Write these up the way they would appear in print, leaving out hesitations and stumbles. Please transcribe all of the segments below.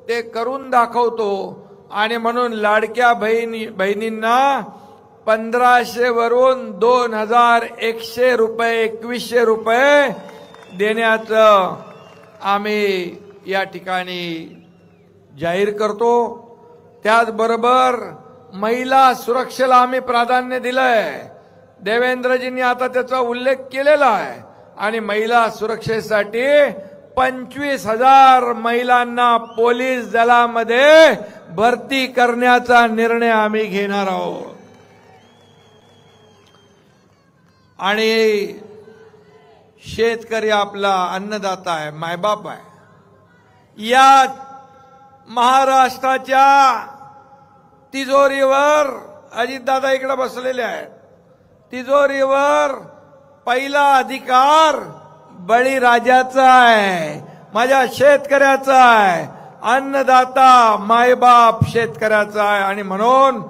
ते करून दाखवतो आणि म्हणून लाडक्या बहिणींना 1500 वरून 2100 रुपये 2100 रुपये देण्याचं आम्ही या ठिकाणी जाहीर करतो। त्याचबरोबर महिला सुरक्षेला आम्ही प्राधान्य दिलंय। देवेंद्रजींनी आता त्याचा उल्लेख केलेला आहे आणि महिला सुरक्षेसाठी 25,000 महिलांना पोलीस दलामध्ये भरती करण्याचा निर्णय आम्ही घेणार आहोत। आणि शेतकरी आपला अन्नदाता आहे, मायबाप आहे। या महाराष्ट्राच्या तिजोरीवर अजितदादा इकडे बसलेले आहेत, तिजोरीवर पहिला अधिकार बळीराजाचा आहे, माझ्या शेतकऱ्याचा आहे, अन्नदाता मायबाप शेतकऱ्याचा आहे। आणि म्हणून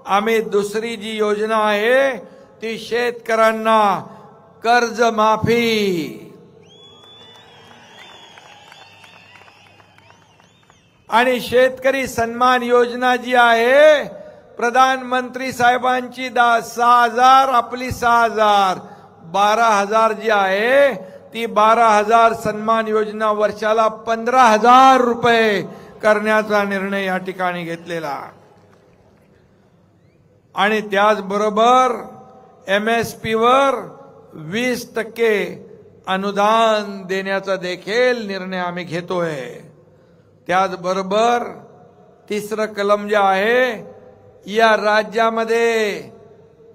आम्ही दुसरी जी योजना आहे ती शेतकऱ्यांना कर्जमाफी आणि शेतकरी सन्मान योजना जी आहे प्रधानमंत्री साहेबांची 6,000 आपली 6,000 12,000 जी आहे ती 12,000 सन्मान योजना वर्षाला 15,000 रुपये करण्याचा निर्णय या ठिकाणी घेतलेला। आणि त्याचबरोबर MSP वर 20% अनुदान देण्याचा देखील निर्णय आम्ही घेतोय। त्याचबरोबर तिसरं कलम जे आहे, या राज्यामध्ये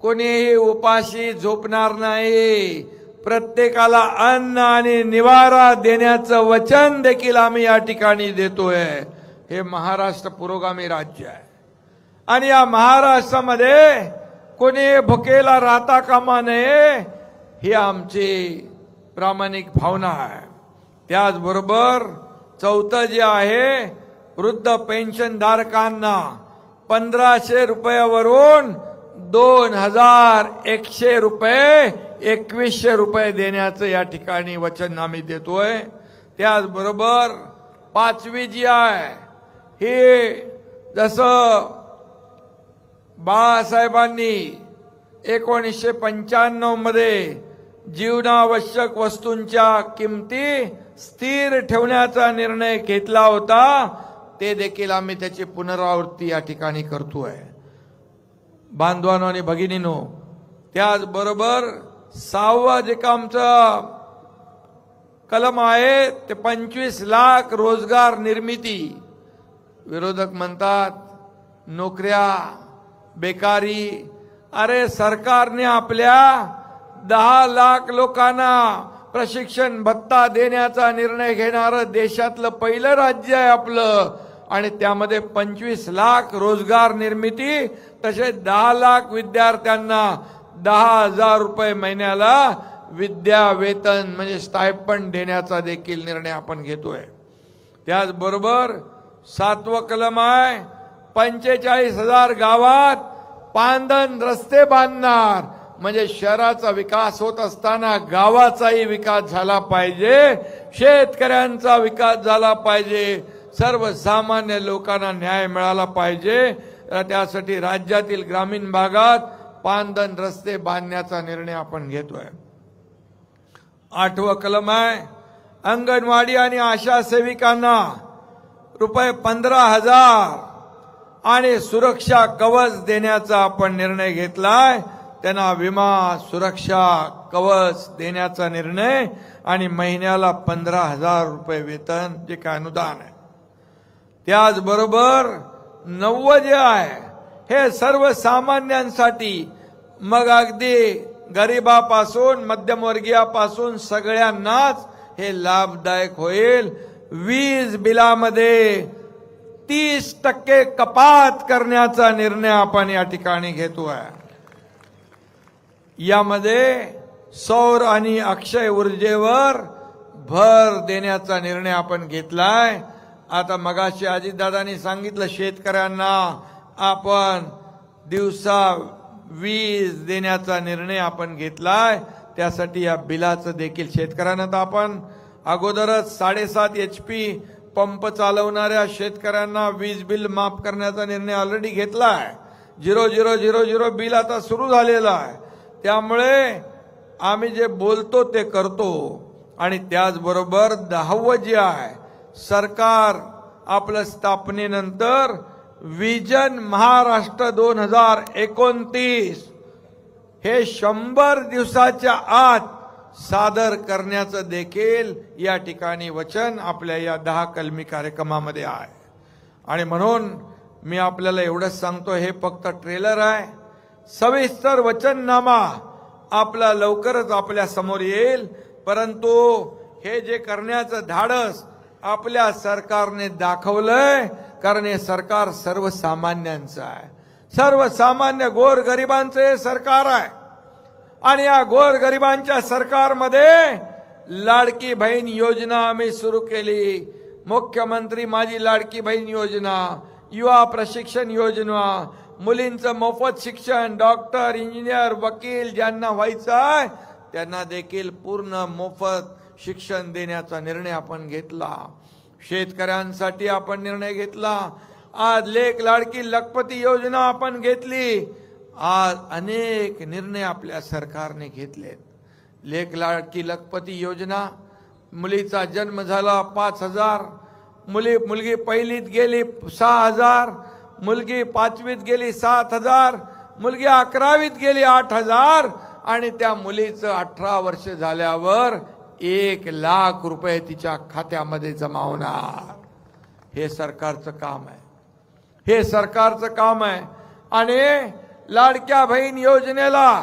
कोणीही उपाशी झोपणार नाही, प्रत्येकाला अन्न आणि निवारा देण्याचं वचन देखील आम्ही या ठिकाणी देतोय। हे महाराष्ट्र पुरोगामी राज्य आहे आणि या महाराष्ट्रामध्ये कोणी भुकेला राहता कामा नये ही आमची प्रामाणिक भावना आहे। त्याचबरोबर चौथं जे आहे, वृद्ध पेन्शन धारकांना 1500 रुपयावरून 2100 रुपये 2100 रुपये देण्याचं या ठिकाणी वचन आम्ही देतोय। त्याचबरोबर पाचवी जी आहे ही जसं बाळासाहेबांनी 1995 मध्ये जीवनावश्यक वस्तूंच्या किमती स्थिर ठेवण्याचा निर्णय घेतला होता, ते देखील आम्ही त्याची पुनरावृत्ती या ठिकाणी करतोय। बांधवांनो आणि भगिनींनो, त्याचबरोबर 6वं जे आमचं कलम आहे ते 25 लाख रोजगार निर्मिती। विरोधक म्हणतात नोकऱ्या बेकारी, अरे सरकारने आपल्या 10 लाख लोकांना प्रशिक्षण भत्ता देण्याचा निर्णय घेणारं देशातलं पहिलं राज्य आहे आपलं, आणि त्यामध्ये 25 लाख रोजगार निर्मिती, तसेच 10 लाख विद्यार्थ्यांना 10,000 रुपये महिन्याला विद्या वेतन म्हणजे स्टायपंड देण्याचा देखील निर्णय आपण घेतोय। त्याचबरोबर 7वं कलम आहे, 45,000 गावात पांदन रस्ते बांधणार, म्हणजे शहराचा विकास होत असताना गावाचाही विकास झाला पाहिजे, शेतकऱ्यांचा विकास झाला पाहिजे, सर्वसामान्य लोकांना न्याय मिळाला पाहिजे। त्यासाठी राज्यातील ग्रामीण भागात पांदन रस्ते बांधण्याचा निर्णय आपण घेतोय। 8वं कलम आहे, अंगणवाडी आणि आशा सेविकांना रुपये 15,000 आणि सुरक्षा कवच देण्याचा आपण निर्णय घेतलाय। त्यांना विमा सुरक्षा कवच देण्याचा निर्णय आणि महिन्याला 15,000 रुपये वेतन जे काय अनुदान आहे। त्याचबरोबर 9 जे आहे हे सर्वसामान्यांसाठी, मग अगदी गरिबापासून मध्यमवर्गीयापासून सगळ्यांनाच हे लाभदायक होईल। वीज बिलामध्ये 30% कपात करण्याचा निर्णय आपण या ठिकाणी घेतोय। यामध्ये सौर आणि अक्षय ऊर्जेवर भर देण्याचा निर्णय आपण घेतलाय। आता मगाशी अजितदादांनी सांगितलं शेतकऱ्यांना आपण दिवसा वीज देण्याचा निर्णय आपण घेतलाय, त्यासाठी या बिलाचं देखील शेतकऱ्यांना तर आपण अगोदरच 7.5 HP पंप चालवणाऱ्या शेतकऱ्यांना वीज बिल माफ करण्याचा निर्णय ऑलरेडी घेतला आहे. 0000 बिल आता सुरू झालेलं आहे. त्यामुळे आम्ही जे बोलतो ते करतो. आणि त्याचबरोबर 10वं जे आहे सरकार आपलं स्थापनेनंतर विजन महाराष्ट्र 2029 हे 100 दिवसाच्या आत सादर करण्याचं देखील या ठिकाणी वचन आपल्या या 10 कलमी कार्यक्रमामध्ये आहे. आणि म्हणून मी आपल्याला एवढंच सांगतो, हे फक्त ट्रेलर आहे. सविस्तर वचननामा आपला लवकरच आपल्या समोर येईल. परंतु हे जे करण्याचं धाडस आपल्या सरकारने दाखवलंय, कारण हे सरकार सर्वसामान्यांचं आहे. सर्वसामान्य गोरगरिबांचं हे सरकार आहे. आणि या गोरगरिबांच्या सरकारमध्ये लाडकी बहीण योजना आम्ही सुरू केली. मुख्यमंत्री माझी लाडकी बहीण योजना, युवा प्रशिक्षण योजना, मुलींचं मोफत शिक्षण, डॉक्टर, इंजिनियर, वकील ज्यांना व्हायचं आहे त्यांना देखील पूर्ण मोफत शिक्षण देण्याचा निर्णय आपण घेतला. शेतकऱ्यांसाठी आपण निर्णय घेतला. आज लेक लाडकी लखपती योजना आपण घेतली. आज अनेक निर्णय आपल्या सरकारने घेतलेत. लेक लाडकी लखपती योजना, मुलीचा जन्म झाला 5,000, मुलगी पहिलीत गेली 6,000, मुलगी 5वीत गेली 7,000, मुलगी 11वीत गेली 8,000 आणि त्या मुलीचं 18 वर्ष झाल्यावर 1,00,000 रुपये तिच्या खात्यामध्ये जमा होणार. हे सरकारचं काम आहे. हे सरकारचं काम आहे. आणि लाडक्या बहीण योजनेला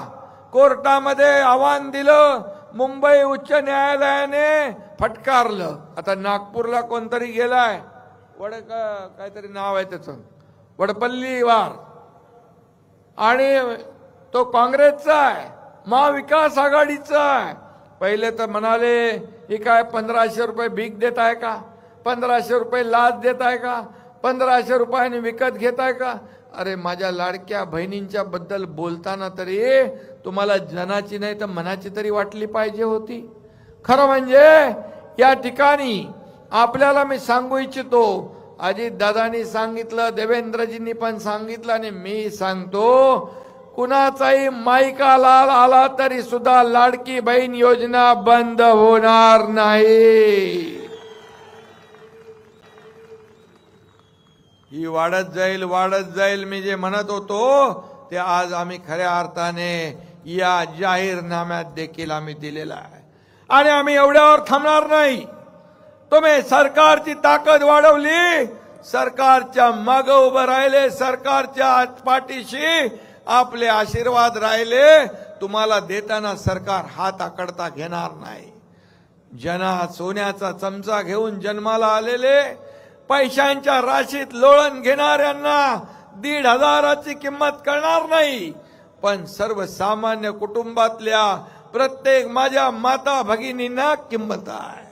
कोर्टामध्ये आव्हान दिलं, मुंबई उच्च न्यायालयाने फटकारलं. आता नागपूरला कोणतरी गेलाय, काहीतरी नाव आहे त्याचं, वडपल्लीवार, आणि तो काँग्रेसचा आहे, महाविकास आघाडीचा आहे. पहिले तर म्हणाले ही काय 1,500 रुपये भीक देत आहे का, 1,500 रुपये लाच देत आहे का, 1,500 रुपयांनी विकत घेत आहे का. अरे माझ्या लाडक्या बहिणींच्या बद्दल बोलताना तरी तुम्हाला जनाची नाही तर मनाची तरी वाटली पाहिजे होती. खरं म्हणजे या ठिकाणी आपल्याला मी सांगू इच्छितो, अजित दादांनी सांगितलं, देवेंद्रजींनी पण सांगितलं आणि मी सांगतो, कुणाचाही मायका लाल आला तरी सुद्धा लाडकी बहीण योजना बंद होणार नाही. ही वाढत जाईल, वाढत जाईल. मी जे म्हणत होतो ते आज आम्ही खऱ्या अर्थाने या जाहीरनाम्यात देखील आम्ही दिलेला आहे. आणि आम्ही एवढ्यावर थांबणार नाही. तुम्ही सरकारची ताकद वाढवली, सरकारच्या मागे उभं राहिले, सरकारच्या पाठीशी आपले आशीर्वाद राहिले. तुम्हाला देताना सरकार हात आकडता घेणार नाही. सोन्याचा चमचा घेऊन जन्माला आलेले, पैशांच्या राशीत लोळण घेणाऱ्यांना 1,500ची किंमत कळणार नाही. पण सर्वसामान्य कुटुंबातल्या प्रत्येक माझ्या माता भगिनींना किंमत आहे,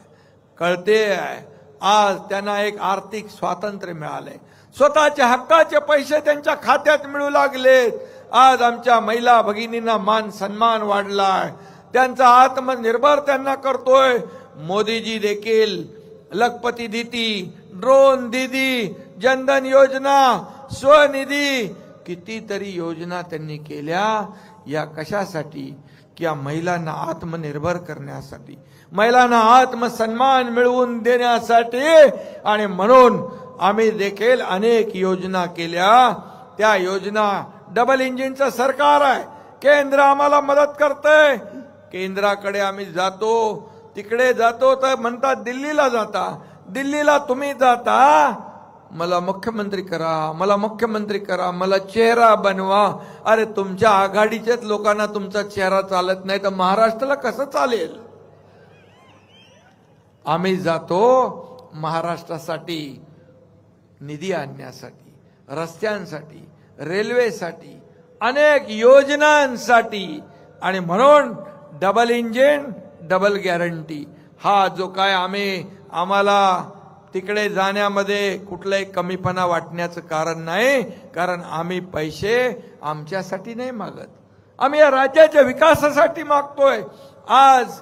कळते आहे. आज त्यांना एक आर्थिक स्वातंत्र्य मिळाले, स्वतःच्या हक्काचे पैसे त्यांच्या खात्यात मिळू लागलेत. आज आमच्या महिला भगिनींना मान सन्मान वाढलाय, त्यांचा आत्मनिर्भर त्यांना करतोय. मोदीजी देखील लखपती दीदी, ड्रोन दीदी, जनधन योजना, स्वनिधी, कितीतरी योजना त्यांनी केल्या. या कशासाठी? की या महिलांना आत्मनिर्भर करण्यासाठी, महिलांना आत्मसन्मान मिळवून देण्यासाठी. आणि म्हणून आम्ही देखील अनेक योजना केल्या. त्या योजना, डबल इंजिनचं सरकार आहे, केंद्र आम्हाला मदत करते. केंद्राकडे आम्ही जातो, तिकडे जातो तर म्हणतात दिल्लीला जाता, दिल्लीला तुम्ही जाता, मला मुख्यमंत्री करा, मला मुख्यमंत्री करा, मला चेहरा बनवा. अरे तुमच्या आघाडीच्याच लोकांना तुमचा चेहरा चालत नाही तर महाराष्ट्राला कसं चालेल? आम्ही जातो महाराष्ट्रासाठी निधी आणण्यासाठी, रस्त्यांसाठी, रेल्वेसाठी, अनेक योजनांसाठी. आणि म्हणून डबल इंजिन, डबल गॅरंटी हा जो काय आम्हाला तिकडे जाण्यामध्ये कुठलाही कमीपणा वाटण्याचं कारण नाही. कारण आम्ही पैसे आमच्यासाठी नाही मागत, आम्ही या राज्याच्या विकासासाठी मागतोय. आज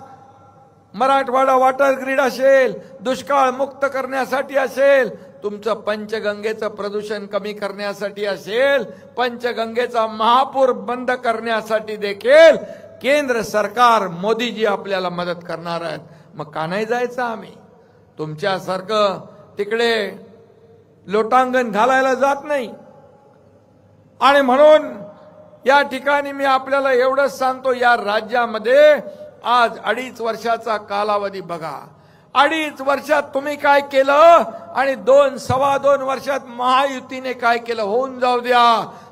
मराठवाडा वॉटर ग्रीड असेल, दुष्काळ मुक्त करण्यासाठी असेल, तुमचं पंचगंगेचं प्रदूषण कमी करण्यासाठी असेल, पंचगंगेचा महापूर बंद करण्यासाठी देखील केंद्र सरकार मोदीजी आपल्याला मदत करणार आहेत. मग का नाही जायचं आम्ही? तुमच्यासारखं तिकडे लोटांगण घालायला जात नाही. आणि म्हणून या ठिकाणी मी आपल्याला एवढंच सांगतो, या राज्यामध्ये आज 2.5 वर्षाचा कालावधी बघा. 2.5 वर्षात तुम्ही काय केलं आणि 2-2.25 वर्षात महायुतीने काय केलं? होऊन जाऊ द्या.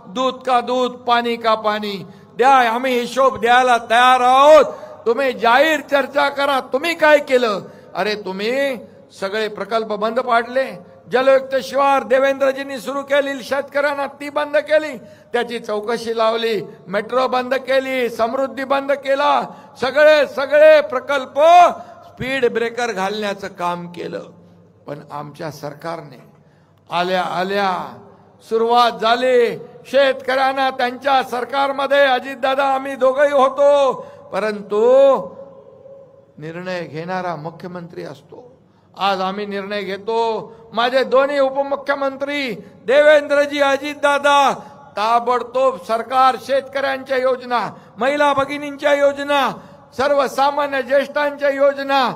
दूध का दूध, पाणी का पाणी द्या. आम्ही हिशोब द्यायला तयार आहोत. तुम्ही जाहीर चर्चा करा, तुम्ही काय केलं? अरे तुम्ही सगळे प्रकल्प बंद पाडले. जलयुक्त शिवार देवेंद्रजींनी सुरू केली, शेतकऱ्यांना ती बंद केली, त्याची चौकशी लावली. मेट्रो बंद केली, समृद्धी बंद केला. सगळे प्रकल्प स्पीड ब्रेकर घालण्याचं काम केलं. पण आमच्या सरकारने आल्या सुरुवात झाली. शेतकऱ्यांना त्यांच्या सरकारमध्ये अजितदादा आम्ही दोघंही होतो, परंतु निर्णय घेणारा मुख्यमंत्री असतो. आज आम्ही निर्णय घेतो. माझे दोन्ही उपमुख्यमंत्री देवेंद्रजी, अजितदादा ताबडतोब सरकार शेतकऱ्यांच्या योजना, महिला भगिनींच्या योजना, सर्वसामान्य ज्येष्ठांच्या योजना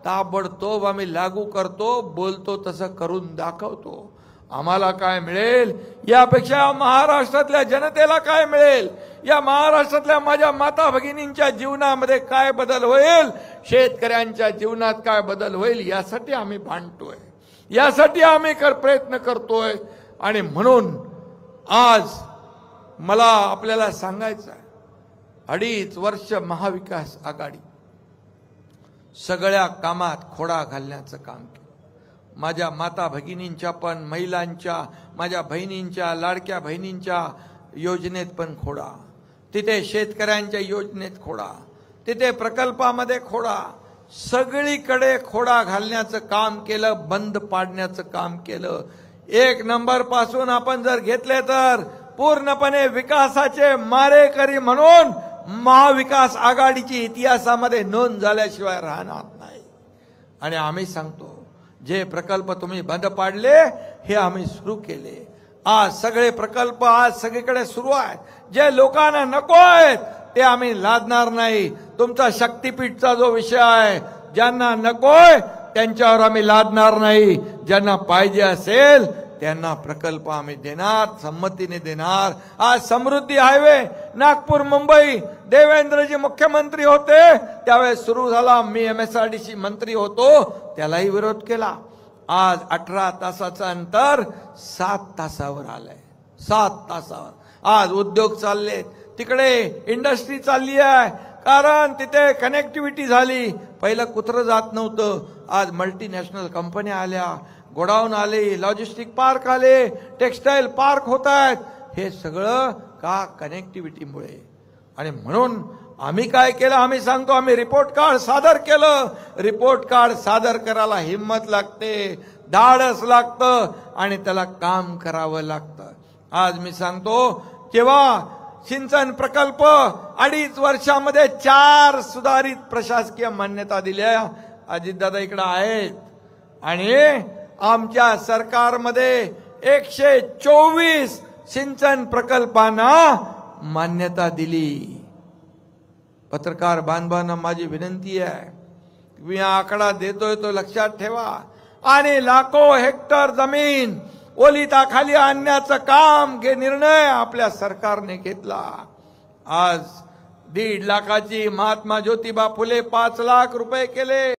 ताबडतोब आम्ही लागू करतो. बोलतो तसं करून दाखवतो. आम्हाला काय मिळेल यापेक्षा महाराष्ट्रातल्या जनतेला काय मिळेल, या महाराष्ट्रातल्या माझ्या माता भगिनींच्या जीवनामध्ये काय बदल होईल, शेतकऱ्यांच्या जीवनात काय बदल होईल, यासाठी आम्ही भांडतोय, यासाठी आम्ही प्रयत्न करतोय. आणि म्हणून आज मला आपल्याला सांगायचं आहे, 2.5 वर्ष महाविकास आघाडी सगळ्या कामात खोडा घालण्याचं काम केलं. माझ्या माता भगिनींच्या पण, महिलांच्या, माझ्या बहिणींच्या, लाडक्या बहिणींच्या योजनेत पण खोडा, तिथे शेतकऱ्यांच्या योजनेत खोडा, तिथे प्रकल्पामध्ये खोडा, सगळीकडे खोडा घालण्याचं काम केलं, बंद पाडण्याचं काम केलं. 1 नंबर पासून आपण जर घेतले तर पूर्णपणे विकासाचे मारेकरी म्हणून महाविकास आघाडीची इतिहासामध्ये नोंद झाल्याशिवाय राहणार नाही. आणि आम्ही सांगतो, जे प्रकल्प तुम्ही बंद पाडले हे आम्ही सुरू केले. आज सगळे प्रकल्प आज सगळीकडे सुरू आहेत. जे लोकांना नको आहेत ते आम्ही लादणार नाही. तुमचा शक्तीपीठचा जो विषय आहे, ज्यांना नकोय त्यांच्यावर आम्ही लादणार नाही. ज्यांना पाहिजे असेल त्यांना प्रकल्प आम्ही देणार, संमतीने देणार. आज समृद्धी हायवे नागपूर मुंबई देवेंद्रजी मुख्यमंत्री होते त्यावेळेस सुरू झाला. मी MSRDC मंत्री होतो, त्यालाही विरोध केला. आज 18 तासाचं अंतर 7 तासावर आलंय. 7 तासावर आज उद्योग चाललेत, तिकडे इंडस्ट्री चालली आहे, कारण तिथे कनेक्टिव्हिटी झाली. पहिलं कुत्रं जात नव्हतं, आज मल्टीनॅशनल कंपन्या आल्या, गोडाऊन आले, लॉजिस्टिक पार्क आले, टेक्सटाईल पार्क होत आहेत. हे सगळं का? कनेक्टिव्हिटीमुळे. आणि म्हणून आम्ही काय केलं आम्ही सांगतो, आम्ही रिपोर्ट कार्ड सादर केलं. रिपोर्ट कार्ड सादर करायला हिम्मत लागते, धाडस लागतं आणि त्याला काम करावं लागतं. आज मी सांगतो, जेव्हा सिंचन प्रकल्प 2.5 वर्षामध्ये 4 सुधारित प्रशासकीय मान्यता दिल्या, अजितदादा इकडे आहेत, आणि आमच्या सरकारमध्ये 124 सिंचन प्रकल्पांना मान्यता दिली. पत्रकार बांधवांना माझी विनंती आहे, मी आकडा देतोय तो लक्षात ठेवा. आणि लाखो हेक्टर जमीन ओलिताखाली आणण्याचं काम निर्णय आपल्या सरकारने घेतला. आज 1.5 लाखाची महात्मा ज्योतिबा फुले 5 लाख रुपये केले.